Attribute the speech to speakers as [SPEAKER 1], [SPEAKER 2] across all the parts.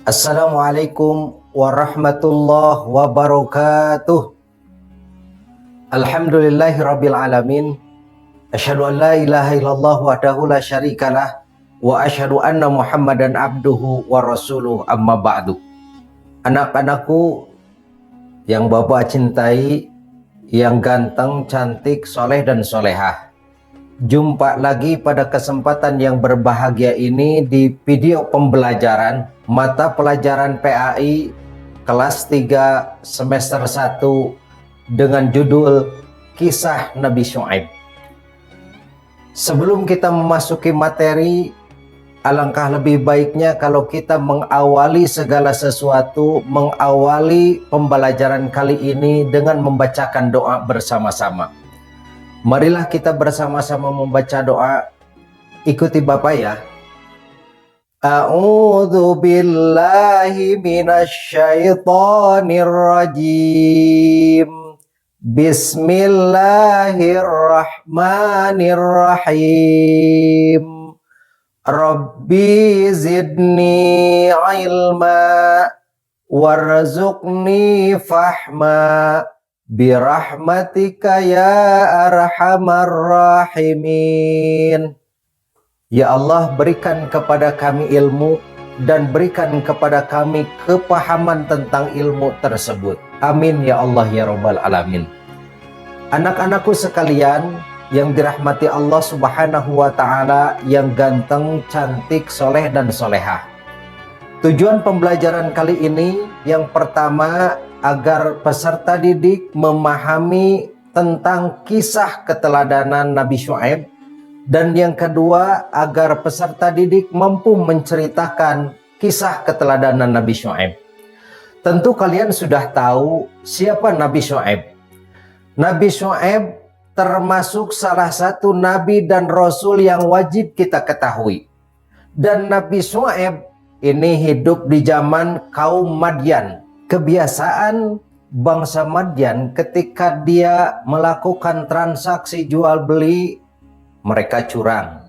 [SPEAKER 1] Assalamualaikum warahmatullahi wabarakatuh. Alhamdulillahirabbil alamin. Asyhadu an la ilaha illallah wahdahu la syarikalah wa asyhadu anna Muhammadan abduhu wa rasuluh, amma ba'du. Anak-anakku yang Bapak cintai, yang ganteng, cantik, soleh dan solehah, jumpa lagi pada kesempatan yang berbahagia ini di video pembelajaran mata pelajaran PAI kelas 3 semester 1 dengan judul Kisah Nabi Syuaib. Sebelum kita memasuki materi, alangkah lebih baiknya kalau kita mengawali segala sesuatu, mengawali pembelajaran kali ini dengan membacakan doa bersama-sama. Marilah kita bersama-sama membaca doa. Ikuti Bapak ya. A'udzu billahi minasyaitonir rajim. Bismillahirrahmanirrahim. Rabbi zidni ilma warzuqni fahma birahmatika ya arhamar rahimin. Ya Allah, berikan kepada kami ilmu dan berikan kepada kami kepahaman tentang ilmu tersebut. Amin ya Allah ya Rabbal alamin. Anak-anakku sekalian yang dirahmati Allah Subhanahu wa taala, yang ganteng, cantik, soleh dan solehah. Tujuan pembelajaran kali ini yang pertama, agar peserta didik memahami tentang kisah keteladanan Nabi Syuaib. Dan yang kedua, agar peserta didik mampu menceritakan kisah keteladanan Nabi Syuaib. Tentu kalian sudah tahu siapa Nabi Syuaib. Nabi Syuaib termasuk salah satu nabi dan rasul yang wajib kita ketahui. Dan Nabi Syuaib ini hidup di zaman kaum Madyan. Kebiasaan bangsa Madyan ketika dia melakukan transaksi jual beli, mereka curang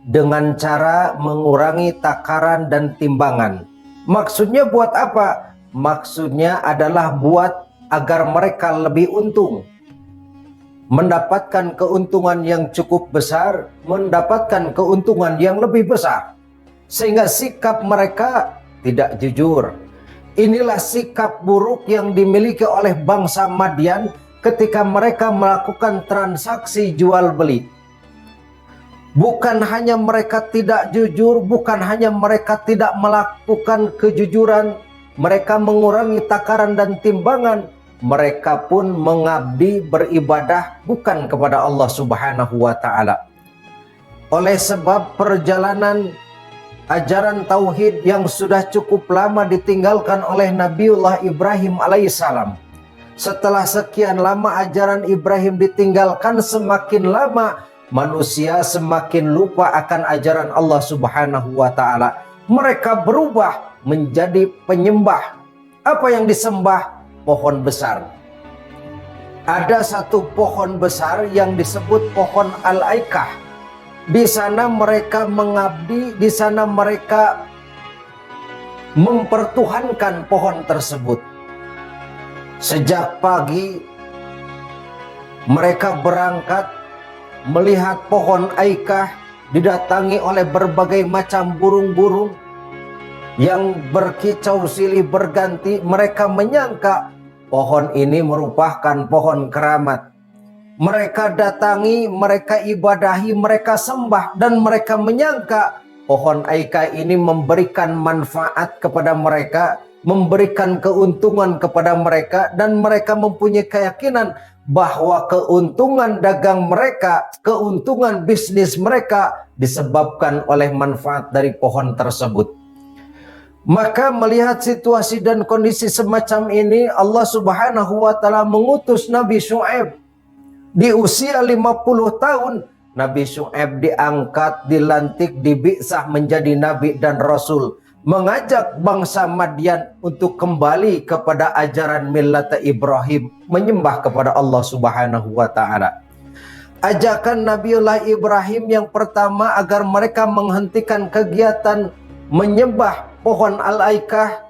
[SPEAKER 1] dengan cara mengurangi takaran dan timbangan. Maksudnya buat apa? Maksudnya adalah buat agar mereka lebih untung, mendapatkan keuntungan yang cukup besar, mendapatkan keuntungan yang lebih besar. Sehingga sikap mereka tidak jujur. Inilah sikap buruk yang dimiliki oleh bangsa Madyan ketika mereka melakukan transaksi jual beli. Bukan hanya mereka tidak jujur, bukan hanya mereka tidak melakukan kejujuran, mereka mengurangi takaran dan timbangan, mereka pun mengabdi beribadah bukan kepada Allah Subhanahu wa taala. Oleh sebab perjalanan ajaran tauhid yang sudah cukup lama ditinggalkan oleh Nabiullah Ibrahim alaihissalam. Setelah sekian lama ajaran Ibrahim ditinggalkan, semakin lama manusia semakin lupa akan ajaran Allah Subhanahu wa taala. Mereka berubah menjadi penyembah. Apa yang disembah? Pohon besar. Ada satu pohon besar yang disebut pohon Al-Aikah. Di sana mereka mengabdi, di sana mereka mempertuhankan pohon tersebut. Sejak pagi mereka berangkat melihat pohon Aikah didatangi oleh berbagai macam burung-burung yang berkicau silih berganti. Mereka menyangka pohon ini merupakan pohon keramat. Mereka datangi, mereka ibadahi, mereka sembah, dan mereka menyangka pohon Aikah ini memberikan manfaat kepada mereka, memberikan keuntungan kepada mereka, dan mereka mempunyai keyakinan bahwa keuntungan dagang mereka, keuntungan bisnis mereka disebabkan oleh manfaat dari pohon tersebut. Maka melihat situasi dan kondisi semacam ini, Allah Subhanahu wa taala mengutus Nabi Syuaib. Di usia 50 tahun, Nabi Syuaib diangkat, dilantik, dibi'tsah menjadi nabi dan rasul, mengajak bangsa Madyan untuk kembali kepada ajaran millat Ibrahim, menyembah kepada Allah Subhanahu wa taala. Ajakan Nabiullah Ibrahim yang pertama agar mereka menghentikan kegiatan menyembah pohon al-aikah,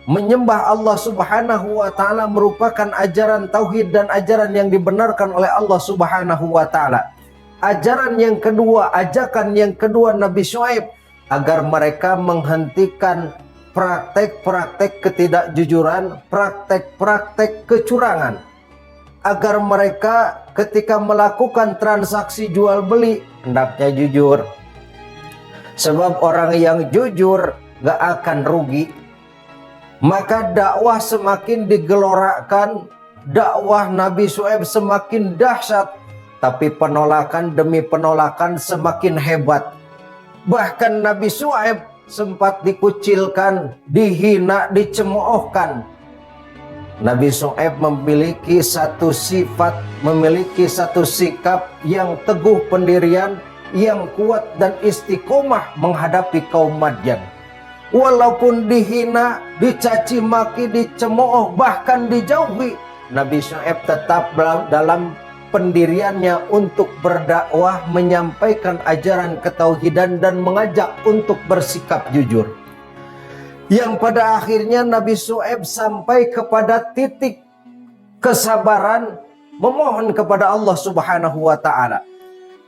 [SPEAKER 1] menyembah Allah Subhanahu wa taala merupakan ajaran tauhid dan ajaran yang dibenarkan oleh Allah Subhanahu wa taala. Ajaran yang kedua, ajakan yang kedua Nabi Syuaib agar mereka menghentikan praktek-praktek ketidakjujuran, praktek-praktek kecurangan. Agar mereka ketika melakukan transaksi jual beli hendaknya jujur. Sebab orang yang jujur gak akan rugi. Maka dakwah semakin digelorakan, dakwah Nabi Syuaib semakin dahsyat, tapi penolakan demi penolakan semakin hebat. Bahkan Nabi Syuaib sempat dikucilkan, dihina, dicemoohkan. Nabi Syuaib memiliki satu sifat, memiliki satu sikap yang teguh pendirian, yang kuat dan istiqomah menghadapi kaum Madyan. Walaupun dihina, dicaci maki, dicemooh, bahkan dijauhi, Nabi Syuaib tetap dalam pendiriannya untuk berdakwah, menyampaikan ajaran ketauhidan dan mengajak untuk bersikap jujur. Yang pada akhirnya Nabi Syuaib sampai kepada titik kesabaran, memohon kepada Allah Subhanahu wa taala.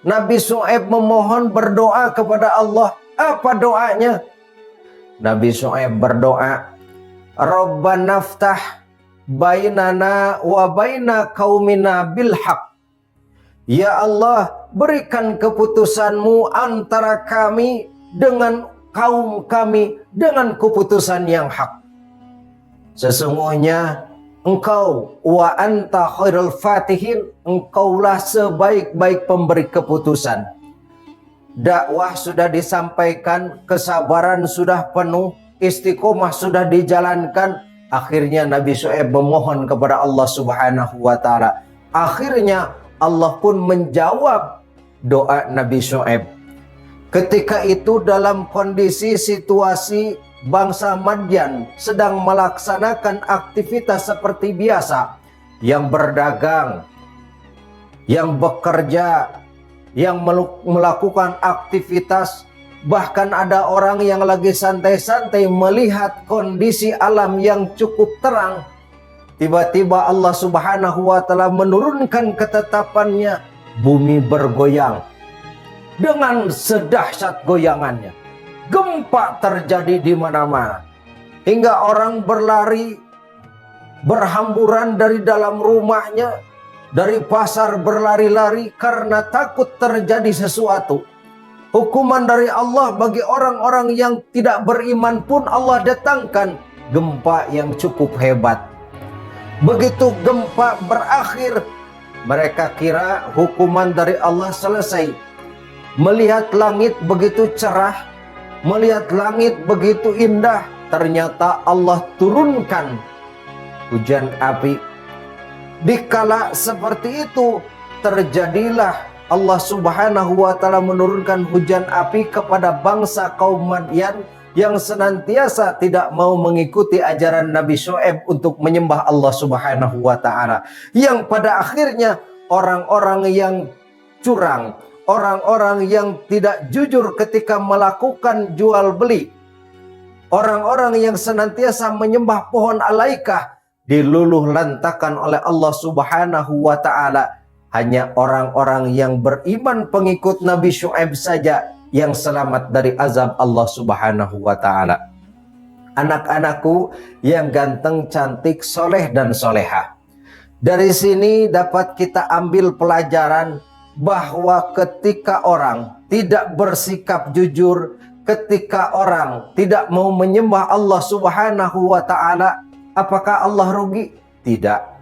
[SPEAKER 1] Nabi Syuaib memohon, berdoa kepada Allah. Apa doanya? Nabi Syuaib berdoa, Rabbana ftah bainana wa baina qaumina bil haq. Ya Allah, berikan keputusanmu antara kami dengan kaum kami dengan keputusan yang hak. Sesungguhnya Engkau wa anta khairul fatihin, Engkaulah sebaik-baik pemberi keputusan. Dakwah sudah disampaikan, kesabaran sudah penuh, istiqomah sudah dijalankan. Akhirnya Nabi Syuaib memohon kepada Allah Subhanahu wa taala. Akhirnya Allah pun menjawab doa Nabi Syuaib. Ketika itu dalam kondisi situasi bangsa Madyan sedang melaksanakan aktivitas seperti biasa, yang berdagang, yang bekerja, yang melakukan aktivitas, bahkan ada orang yang lagi santai-santai melihat kondisi alam yang cukup terang. Tiba-tiba Allah Subhanahu wa taala menurunkan ketetapannya, bumi bergoyang dengan sedahsyat goyangannya. Gempa terjadi di mana-mana, hingga orang berlari, berhamburan dari dalam rumahnya, dari pasar berlari-lari karena takut terjadi sesuatu. Hukuman dari Allah bagi orang-orang yang tidak beriman pun Allah datangkan gempa yang cukup hebat. Begitu gempa berakhir, mereka kira hukuman dari Allah selesai. Melihat langit begitu cerah, melihat langit begitu indah, ternyata Allah turunkan hujan api. Dikala seperti itu, terjadilah Allah Subhanahu wa taala menurunkan hujan api kepada bangsa kaum Madyan yang senantiasa tidak mau mengikuti ajaran Nabi Syuaib untuk menyembah Allah Subhanahu wa taala. Yang pada akhirnya orang-orang yang curang, orang-orang yang tidak jujur ketika melakukan jual beli, orang-orang yang senantiasa menyembah pohon alaikah, diluluh lantakan oleh Allah Subhanahu wa taala. Hanya orang-orang yang beriman pengikut Nabi Syuaib saja yang selamat dari azab Allah Subhanahu wa taala. Anak-anakku yang ganteng, cantik, soleh dan soleha. Dari sini dapat kita ambil pelajaran bahwa ketika orang tidak bersikap jujur, ketika orang tidak mau menyembah Allah Subhanahu wa taala, apakah Allah rugi? Tidak.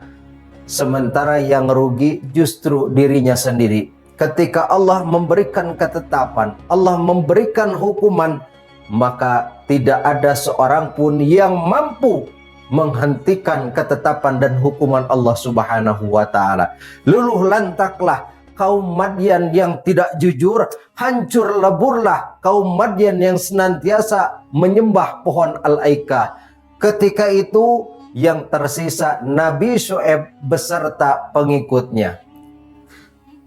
[SPEAKER 1] Sementara yang rugi justru dirinya sendiri. Ketika Allah memberikan ketetapan, Allah memberikan hukuman, maka tidak ada seorang pun yang mampu menghentikan ketetapan dan hukuman Allah Subhanahu wa taala. Luluh lantaklah kaum Madyan yang tidak jujur, hancur leburlah kaum Madyan yang senantiasa menyembah pohon al-aikah. Ketika itu yang tersisa Nabi Syuaib beserta pengikutnya.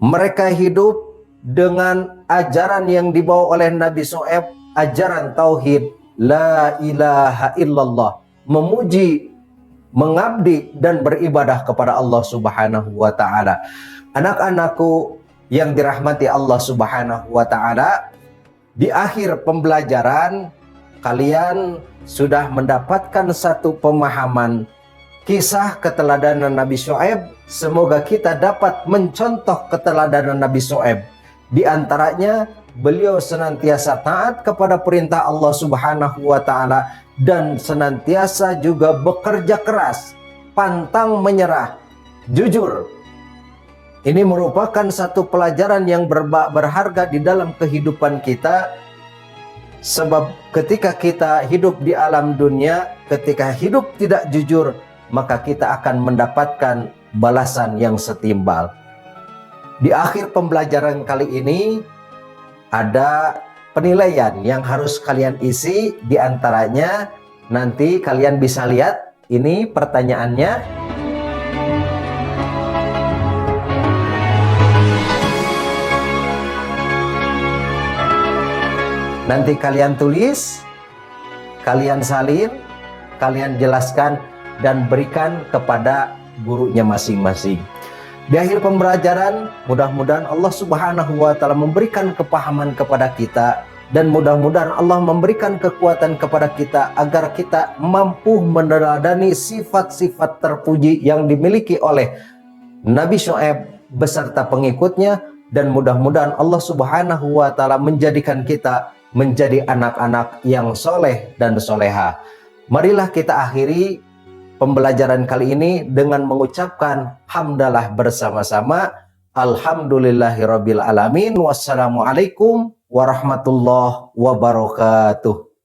[SPEAKER 1] Mereka hidup dengan ajaran yang dibawa oleh Nabi Syuaib, ajaran tauhid la ilaha illallah, memuji, mengabdi dan beribadah kepada Allah Subhanahu wa taala. Anak-anakku yang dirahmati Allah Subhanahu wa taala, di akhir pembelajaran kalian sudah mendapatkan satu pemahaman kisah keteladanan Nabi Syuaib. Semoga kita dapat mencontoh keteladanan Nabi Syuaib. Di antaranya, beliau senantiasa taat kepada perintah Allah Subhanahu wa taala dan senantiasa juga bekerja keras, pantang menyerah, jujur. Ini merupakan satu pelajaran yang berharga di dalam kehidupan kita. Sebab ketika kita hidup di alam dunia, ketika hidup tidak jujur, maka kita akan mendapatkan balasan yang setimbal. Di akhir pembelajaran kali ini, ada penilaian yang harus kalian isi. Di antaranya, nanti kalian bisa lihat, ini pertanyaannya. Nanti kalian tulis, kalian salin, kalian jelaskan, dan berikan kepada gurunya masing-masing. Di akhir pembelajaran, mudah-mudahan Allah Subhanahu wa taala memberikan kepahaman kepada kita, dan mudah-mudahan Allah memberikan kekuatan kepada kita agar kita mampu meneladani sifat-sifat terpuji yang dimiliki oleh Nabi Syuaib beserta pengikutnya, dan mudah-mudahan Allah Subhanahu wa taala menjadikan kita menjadi anak-anak yang soleh dan soleha. Marilah kita akhiri pembelajaran kali ini dengan mengucapkan hamdalah bersama-sama. Alhamdulillahirabbil alamin. Wassalamualaikum warahmatullahi wabarakatuh.